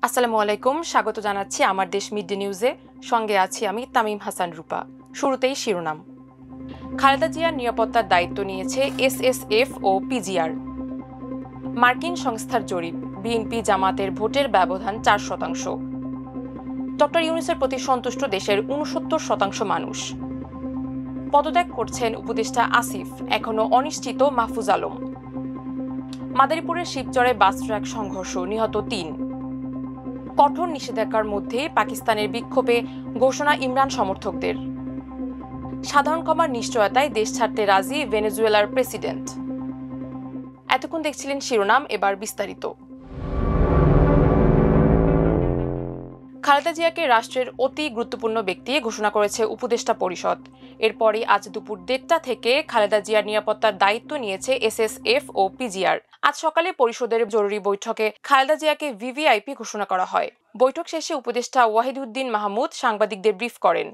আসসালামু আলাইকুম, স্বাগত জানাচ্ছি আমার দেশ মিড ডে নিউজে। সঙ্গে আছি আমি তামিম হাসান রূপা। শুরুতেই শিরোনাম। খালেদা জিয়ার নিরাপত্তার দায়িত্ব নিয়েছে এসএসএফ ও পিজিআর। মার্কিন সংস্থার জরিপ, বিএনপি জামাতের ভোটের ব্যবধান 4%। ডক্টর ইউনূসের প্রতি সন্তুষ্ট দেশের 69% মানুষ। পদত্যাগ করছেন উপদেষ্টা আসিফ, এখনো অনিশ্চিত মাহফুজ আলম। মাদারীপুরের শিবচরে বাস ট্রাক সংঘর্ষ, নিহত 3। কঠোর নিষেধাজ্ঞার মধ্যে পাকিস্তানের বিক্ষোভে ঘোষণা ইমরান সমর্থকদের। সাধারণ ক্ষমার নিশ্চয়তায় দেশ ছাড়তে রাজি ভেনেজুয়েলার প্রেসিডেন্ট। এতক্ষণ দেখছিলেন শিরোনাম, এবার বিস্তারিত। খালেদা জিয়াকে রাষ্ট্রের অতি গুরুত্বপূর্ণ ব্যক্তি ঘোষণা করেছে উপদেষ্টা পরিষদ। এরপরই আজ দুপুর 1:30টা থেকে খালেদা জিয়ার নিরাপত্তার দায়িত্ব নিয়েছে এসএসএফ ও পিজিআর। আজ সকালে পরিষদের জরুরি বৈঠকে খালেদা জিয়াকে ভিভিআইপি ঘোষণা করা হয়। বৈঠক শেষে উপদেষ্টা ওয়াহিদুদ্দিন মাহমুদ সাংবাদিকদের ব্রিফ করেন।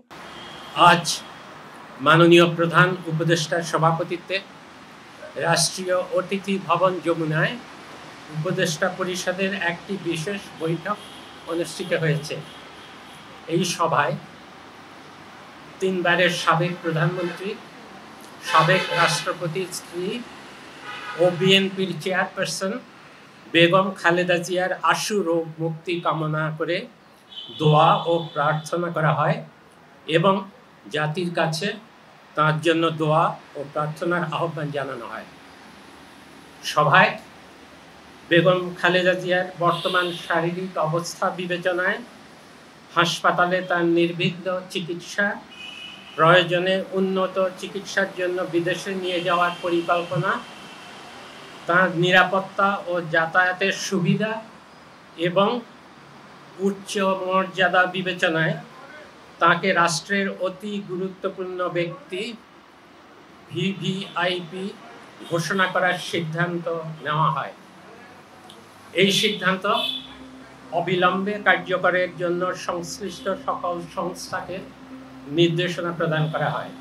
আজ মাননীয় প্রধান উপদেষ্টার সভাপতিত্বে রাষ্ট্রীয় অতিথি ভবন যমুনায় উপদেষ্টা পরিষদের একটি বিশেষ বৈঠক অনুষ্ঠিত হয়েছে। এই সভায় 3 বারের সাবেক প্রধানমন্ত্রী, সাবেক রাষ্ট্রপতির স্ত্রী ও বিএনপির চেয়ারপারসন বেগম খালেদা জিয়ার আশু রোগ মুক্তি কামনা করে দোয়া ও প্রার্থনা করা হয় এবং জাতির কাছে তার জন্য দোয়া ও প্রার্থনার আহ্বান জানানো হয়। সভায় বেগম খালেদা জিয়ার বর্তমান শারীরিক অবস্থা বিবেচনায় হাসপাতালে তার নির্বিঘ্ন চিকিৎসা, প্রয়োজনে উন্নত চিকিৎসার জন্য বিদেশে নিয়ে যাওয়ার পরিকল্পনা, তার নিরাপত্তা ও যাতায়াতের সুবিধা এবং উচ্চ মর্যাদা বিবেচনায় তাকে রাষ্ট্রের অতি গুরুত্বপূর্ণ ব্যক্তি ভিভিআইপি ঘোষণা করার সিদ্ধান্ত নেওয়া হয়। এই সিদ্ধান্ত অবিলম্বে কার্যকরের জন্য সংশ্লিষ্ট সকল সংস্থাকে নির্দেশনা প্রদান করা হয়।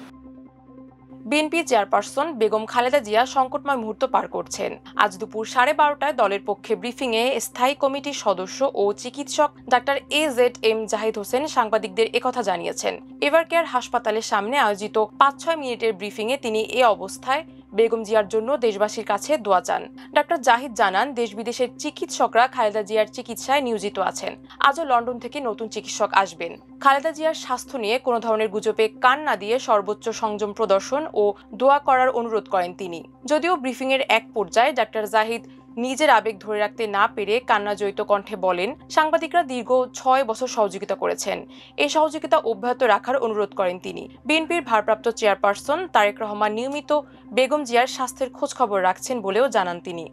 বিএনপি চেয়ারপারসন বেগম খালেদা জিয়া সংকটময় মুহূর্ত পার করছেন। আজ দুপুর 12:30টায় দলের পক্ষে ব্রিফিংয়ে স্থায়ী কমিটির সদস্য ও চিকিৎসক ডাক্তার AZM জাহিদ হোসেন সাংবাদিকদের একথা জানিয়েছেন। এভারকেয়ার হাসপাতালের সামনে আয়োজিত 5-6 মিনিটের ব্রিফিংয়ে তিনি এ অবস্থায় বেগম জিয়ার জন্য দেশবাসীর কাছে দোয়া চান। ডাক্তার জাহিদ জানান, দেশ বিদেশের চিকিৎসকরা খালেদা জিয়ার চিকিৎসায় নিয়োজিত আছেন। আজও লন্ডন থেকে নতুন চিকিৎসক আসবেন। খালেদা জিয়ার স্বাস্থ্য নিয়ে কোনো ধরনের গুজবে কান না দিয়ে সর্বোচ্চ সংযম প্রদর্শন ও দোয়া করার অনুরোধ করেন তিনি। যদিও ব্রিফিংয়ের এক পর্যায়ে ডাক্তার জাহিদ নিজের আবেগ ধরে রাখতে না পেরে কান্নাজয়িত কণ্ঠে বলেন, সাংবাদিকরা দীর্ঘ 6 বছর সহযোগিতা করেছেন, এই সহযোগিতা অব্যাহত রাখার অনুরোধ করেন তিনি। বিএনপির ভারপ্রাপ্ত চেয়ারপারসন তারেক রহমান নিয়মিত বেগম জিয়ার স্বাস্থ্যের খোঁজখবর রাখছেন বলেও জানান তিনি।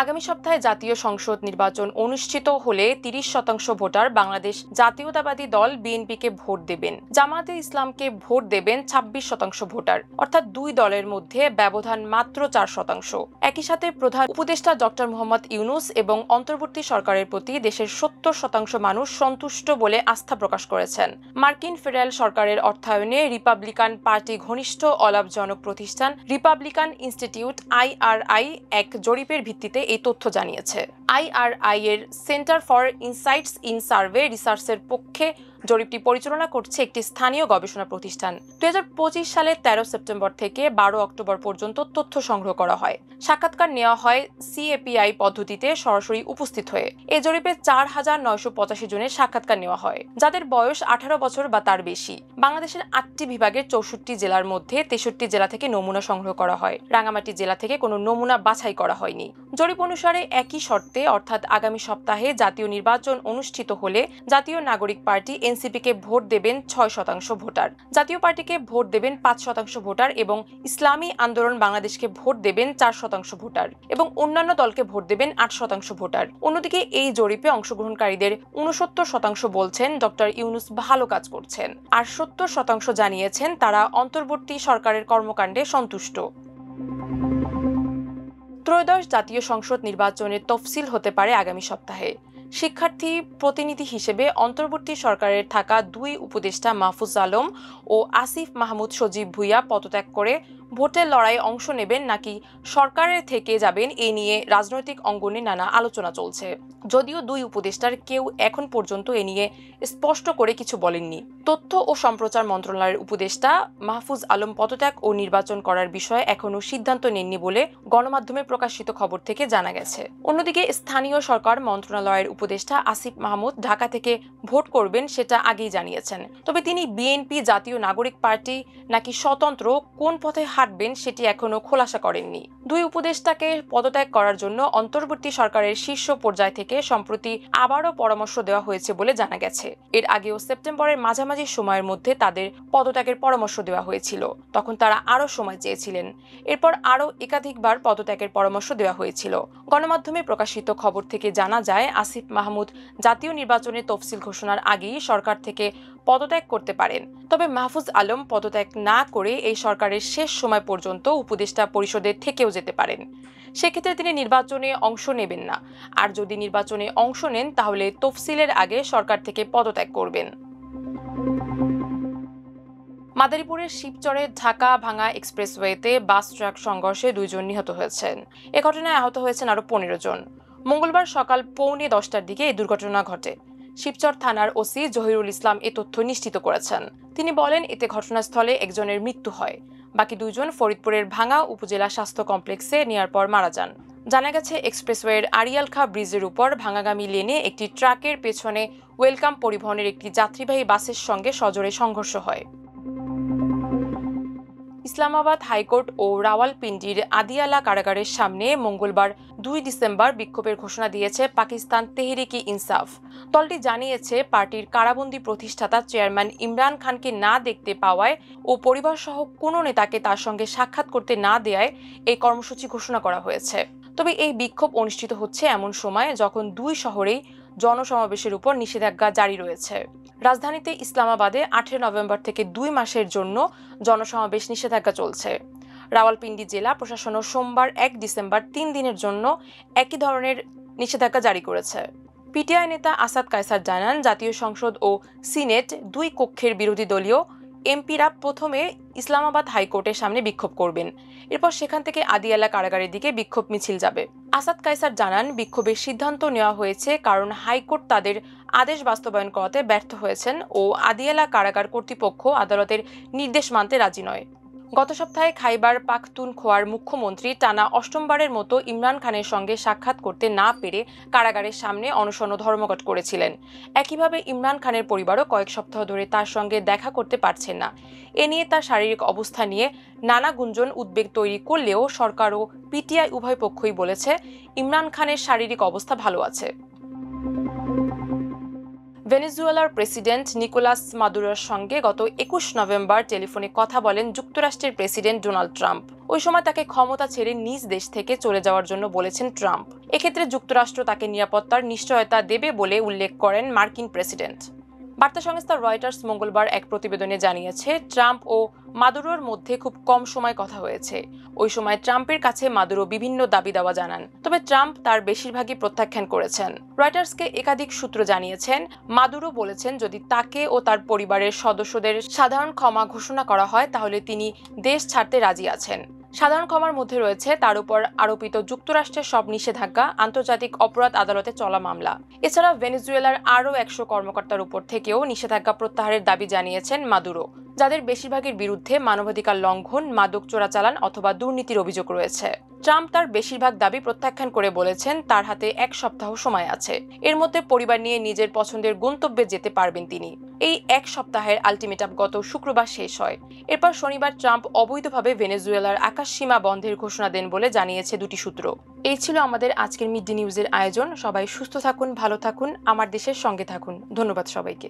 আগামী সপ্তাহে জাতীয় সংসদ নির্বাচন অনুষ্ঠিত হলে 30% ভোটার বাংলাদেশ জাতীয়তাবাদী দল বিএনপিকে ভোট দেবেন। জামায়াতে ইসলামকে ভোট দেবেন 26% ভোটার, অর্থাৎ দুই দলের মধ্যে ব্যবধান মাত্র 4%। একই সাথে প্রধান উপদেষ্টা ডক্টর মোহাম্মদ ইউনূস এবং অন্তর্বর্তী সরকারের প্রতি দেশের 70% মানুষ সন্তুষ্ট বলে আস্থা প্রকাশ করেছেন। মার্কিন ফেডারেল সরকারের অর্থায়নে রিপাবলিকান পার্টি ঘনিষ্ঠ অলাভজনক প্রতিষ্ঠান রিপাবলিকান ইনস্টিটিউট IRI এক জরিপের ভিত্তিতে এই তথ্য জানিয়েছে। IRI এর centre for insights in survey রিসার্চের পক্ষে জরিপটি পরিচালনা করছে একটি স্থানীয় গবেষণা প্রতিষ্ঠান। 2025 সালের 13 সেপ্টেম্বর থেকে 12 অক্টোবর পর্যন্ত তথ্য সংগ্রহ করা হয়। সাক্ষাৎকার নেওয়া হয় CAPI পদ্ধতিতে সরাসরি উপস্থিত হয়ে। এই জরিপে 4985 জনের সাক্ষাৎকার নেওয়া হয়, যাদের বয়স 18 বছর বা তার বেশি। বাংলাদেশের 8টি বিভাগের 64 জেলার মধ্যে 63 জেলা থেকে নমুনা সংগ্রহ করা হয়। রাঙ্গামাটি জেলা থেকে কোনো নমুনা বাছাই করা হয়নি। জরিপ অনুসারে একই শর্তে, অর্থাৎ আগামী সপ্তাহে জাতীয় নির্বাচন অনুষ্ঠিত হলে জাতীয় নাগরিক পার্টি এনসিপিকে ভোট দেবেন 6% ভোটার, জাতীয় পার্টিকে ভোট দেবেন 5% ভোটার এবং ইসলামী আন্দোলন বাংলাদেশকে ভোট দেবেন 4% ভোটার এবং অন্যান্য দলকে ভোট দেবেন 8% ভোটার। অন্যদিকে এই জরিপে অংশগ্রহণকারীদের 69% বলছেন ডক্টর ইউনূস ভালো কাজ করছেন, আর 70% জানিয়েছেন তারা অন্তর্বর্তী সরকারের কর্মকাণ্ডে সন্তুষ্ট। ত্রয়োদশ জাতীয় সংসদ নির্বাচনের তফসিল হতে পারে আগামী সপ্তাহে। শিক্ষার্থী প্রতিনিধি হিসেবে অন্তর্বর্তী সরকারের থাকা 2 উপদেষ্টা মাহফুজ আলম ও আসিফ মাহমুদ সজীব ভুইয়া পদত্যাগ করে ভোটের লড়াইয়ে অংশ নেবেন নাকি সরকারের থেকে যাবেন এ নিয়ে রাজনৈতিক অঙ্গনে নানা আলোচনা চলছে। যদিও দুই উপদেষ্টার কেউ এখন পর্যন্ত এ নিয়ে স্পষ্ট করে কিছু বলেননি। তথ্য ও সম্প্রচার মন্ত্রণালয়ের উপদেষ্টা মাহফুজ আলম পদত্যাগ ও নির্বাচন করার বিষয়ে এখনও সিদ্ধান্ত নেননি বলে গণমাধ্যমে প্রকাশিত খবর থেকে জানা গেছে। অন্যদিকে স্থানীয় সরকার মন্ত্রণালয়ের উপদেষ্টা আসিফ মাহমুদ ঢাকা থেকে ভোট করবেন সেটা আগেই জানিয়েছেন। তবে তিনি বিএনপি, জাতীয় নাগরিক পার্টি নাকি স্বতন্ত্র কোন পথে হাঁটবেন সেটি এখনো খোলাসা করেননি। দুই উপদেষ্টাকে পদত্যাগ করার জন্য অন্তর্বর্তী সরকারের শীর্ষ পর্যায় থেকে সম্প্রতি আবারও পরামর্শ দেওয়া হয়েছে বলে জানা গেছে। এর আগেও সেপ্টেম্বরের মাঝামাঝি সময়ের মধ্যে তাদের পদত্যাগের পরামর্শ দেওয়া হয়েছিল। তখন তারা আরও সময় চেয়েছিলেন। এরপর আরও একাধিকবার পদত্যাগের পরামর্শ দেওয়া হয়েছিল। গণমাধ্যমে প্রকাশিত খবর থেকে জানা যায়, আসিফ মাহমুদ জাতীয় নির্বাচনের তফসিল ঘোষণার আগেই সরকার থেকে পদত্যাগ করতে পারেন। তবে মাহফুজ আলম পদত্যাগ না করে এই সরকারের শেষ সময় পর্যন্ত উপদেষ্টা পরিষদে থেকেও যেতে পারেন। সেক্ষেত্রে তিনি নির্বাচনে অংশ নেবেন না। আর যদি নির্বাচনে অংশ নেন তাহলে তফসিলের আগে সরকার থেকে পদত্যাগ করবেন। মাদারীপুরের শিবচরে ঢাকা ভাঙ্গা এক্সপ্রেসওয়েতে বাস ট্রাক সংঘর্ষে 2 জন নিহত হয়েছেন। এ ঘটনায় আহত হয়েছেন আরও 15 জন। মঙ্গলবার সকাল 9:45টার দিকে এই দুর্ঘটনা ঘটে। শিবচর থানার ওসি জহিরুল ইসলাম এ তথ্য নিশ্চিত করেছেন। তিনি বলেন, এতে ঘটনাস্থলে একজনের মৃত্যু হয়। বাকি 2 জন ফরিদপুরের ভাঙ্গা উপজেলা স্বাস্থ্য কমপ্লেক্সে নেওয়ার পর মারা যান। জানা গেছে, এক্সপ্রেসওয়ের আড়িয়ালখা ব্রিজের উপর ভাঙ্গাগামী লেনে একটি ট্রাকের পেছনে ওয়েলকাম পরিবহনের একটি যাত্রীবাহী বাসের সঙ্গে সজোরে সংঘর্ষ হয়। ইসলামাবাদ হাইকোর্ট ও রাওয়ালপিন্ডির আদিয়ালা কারাগারের সামনে মঙ্গলবার 2 ডিসেম্বর বিক্ষোভের ঘোষণা দিয়েছে পাকিস্তান তেহরিকি ইনসাফ। দলটি জানিয়েছে, পার্টির কারাবন্দী প্রতিষ্ঠাতা চেয়ারম্যান ইমরান খানকে না দেখতে পাওয়ায় ও পরিবারসহ কোনো নেতাকে তার সঙ্গে সাক্ষাৎ করতে না দেয়ায় এই কর্মসূচি ঘোষণা করা হয়েছে। তবে এই বিক্ষোভ অনুষ্ঠিত হচ্ছে এমন সময় যখন 2 শহরেই জনসমাবেশের উপর নিষেধাজ্ঞা জারি রয়েছে। রাজধানীতে ইসলামাবাদে 8 নভেম্বর থেকে 2 মাসের জন্য জনসমাবেশ নিষেধাজ্ঞা চলছে। রাওয়ালপিন্ডি জেলা প্রশাসনও সোমবার 1 ডিসেম্বর 3 দিনের জন্য একই ধরনের নিষেধাজ্ঞা জারি করেছে। পিটিআই নেতা আসাদ কায়সার জানান, জাতীয় সংসদ ও সিনেট 2 কক্ষের বিরোধী দলীয় এমপিরা প্রথমে ইসলামাবাদ হাইকোর্টের সামনে বিক্ষোভ করবেন। এরপর সেখান থেকে আদিয়ালা কারাগারের দিকে বিক্ষোভ মিছিল যাবে। আসাদ কায়সার জানান, বিক্ষোভের সিদ্ধান্ত নেওয়া হয়েছে কারণ হাইকোর্ট তাদের আদেশ বাস্তবায়ন করাতে ব্যর্থ হয়েছেন ও আদিয়ালা কারাগার কর্তৃপক্ষ আদালতের নির্দেশ মানতে রাজি নয়। গত সপ্তাহে খাইবার পাখতুনখোয়ার মুখ্যমন্ত্রী টানা 8মবারের মতো ইমরান খানের সঙ্গে সাক্ষাৎ করতে না পেরে কারাগারের সামনে অনশন ও ধর্মঘট করেছিলেন। একইভাবে ইমরান খানের পরিবারও কয়েক সপ্তাহ ধরে তার সঙ্গে দেখা করতে পারছেন না। এ নিয়ে তার শারীরিক অবস্থা নিয়ে নানা গুঞ্জন উদ্বেগ তৈরি করলেও সরকার ও পিটিআই উভয় পক্ষই বলেছে, ইমরান খানের শারীরিক অবস্থা ভালো আছে। ভেনেজুয়েলার প্রেসিডেন্ট নিকোলাস মাদুরোর সঙ্গে গত 21 নভেম্বর টেলিফোনে কথা বলেন যুক্তরাষ্ট্রের প্রেসিডেন্ট ডোনাল্ড ট্রাম্প। ওই সময় তাকে ক্ষমতা ছেড়ে নিজ দেশ থেকে চলে যাওয়ার জন্য বলেছেন ট্রাম্প। এক্ষেত্রে যুক্তরাষ্ট্র তাকে নিরাপত্তার নিশ্চয়তা দেবে বলে উল্লেখ করেন মার্কিন প্রেসিডেন্ট। বার্তা সংস্থা রয়টার্স মঙ্গলবার এক প্রতিবেদনে জানিয়েছে, ট্রাম্প ও মাদুরোর মধ্যে খুব কম সময় কথা হয়েছে। ওই সময় ট্রাম্পের কাছে মাদুরো বিভিন্ন দাবি দাওয়া জানান, তবে ট্রাম্প তার বেশিরভাগই প্রত্যাখ্যান করেছেন। রয়টার্সকে একাধিক সূত্র জানিয়েছেন, মাদুরো বলেছেন যদি তাকে ও তার পরিবারের সদস্যদের সাধারণ ক্ষমা ঘোষণা করা হয় তাহলে তিনি দেশ ছাড়তে রাজি আছেন। সাধারণ ক্ষমার মধ্যে রয়েছে তার উপর আরোপিত যুক্তরাষ্ট্রের সব নিষেধাজ্ঞা, আন্তর্জাতিক অপরাধ আদালতে চলা মামলা। এছাড়া ভেনেজুয়েলার আরও 100 কর্মকর্তার উপর থেকেও নিষেধাজ্ঞা প্রত্যাহারের দাবি জানিয়েছেন মাদুরো, যাদের বেশিরভাগের বিরুদ্ধে মানবাধিকার লঙ্ঘন, মাদক চোরাচালান অথবা দুর্নীতির অভিযোগ রয়েছে। ট্রাম্প তার বেশিরভাগ দাবি প্রত্যাখ্যান করে বলেছেন তার হাতে 1 সপ্তাহ সময় আছে। এর মধ্যে পরিবার নিয়ে নিজের পছন্দের গন্তব্যে যেতে পারবেন তিনি। এই 1 সপ্তাহের আলটিমেটাম গত শুক্রবার শেষ হয়। এরপর শনিবার ট্রাম্প অবৈধভাবে ভেনেজুয়েলার আকাশসীমা বন্ধের ঘোষণা দেন বলে জানিয়েছে 2টি সূত্র। এই ছিল আমাদের আজকের মিড ডে নিউজের আয়োজন। সবাই সুস্থ থাকুন, ভালো থাকুন, আমার দেশের সঙ্গে থাকুন। ধন্যবাদ সবাইকে।